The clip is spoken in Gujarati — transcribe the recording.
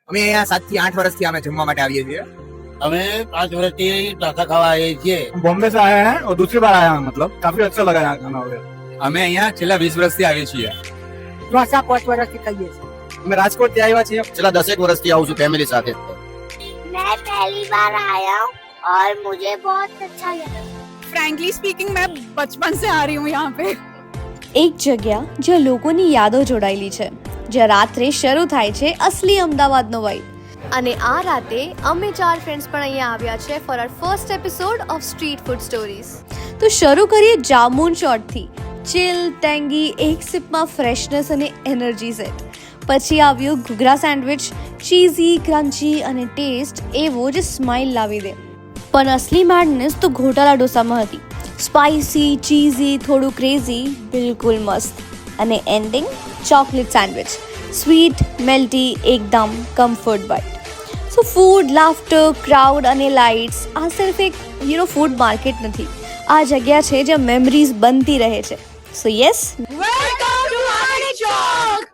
અમે અહીંયા 7 થી 8 વર્ષથી અમે જમવા માટે આવીએ છીએ. અમે 5 વર્ષથી ઢોસા ખાવા આવીએ છીએ. बॉम्बे से आए हैं और दूसरी बार आया हूँ, मतलब काफी अच्छा लगा यहाँ खाना वगैरह. અમે અહીંયા છેલ્લા 20 વર્ષથી આવીએ છીએ. ઢોસા 5 વર્ષથી ખાઈએ છીએ. અમે રાજકોટ થી આવ્યા છીએ. છેલ્લા 10 વર્ષથી આવું છું ફેમિલી સાથે. मैं पहली बार आया हूँ और मुझे बहुत अच्छा लगा. फ्रैंकली स्पीकिंग मैं बचपन से आ रही हूँ यहाँ पे. એક જગ્યા જ્યાં લોકોની યાદો જોડાયેલી છે, જ્યાં રાત્રે શરૂ થાય છે અસલી અમદાવાદનો વાઇબ. અને આ રાતે અમે 4 ફ્રેન્ડ્સ પણ અહીંયા આવ્યા છે for our first episode of street food stories. તો શરૂ કરીએ જામુન શોટથી. ચિલ, ટેંગી, એક સિપમાં ફ્રેશનેસ અને એનર્જી સેટ. પછી આવ્યું ઘૂઘરા સેન્ડવિચ, ચીઝી, ક્રન્ચી અને ટેસ્ટ એવો જે સ્માઇલ લાવી દે. પણ અસલી મેડનેસ તો ઘોટાલા ડોસામાં હતી. સ્પાઇસી, ચીઝી, થોડું ક્રેઝી, બિલકુલ મસ્ત. અને એન્ડિંગ ચોકલેટ સેન્ડવિચ, સ્વીટ, મેલ્ટી, એકદમ કમ્ફર્ટ બાઇટ. સો ફૂડ, લાફ્ટર, ક્રાઉડ અને લાઇટ્સ આ સિર્ફ એક ફૂડ માર્કેટ નથી, આ જગ્યા છે જ્યાં મેમરીઝ બનતી રહે છે. So yes, welcome to art Chowk.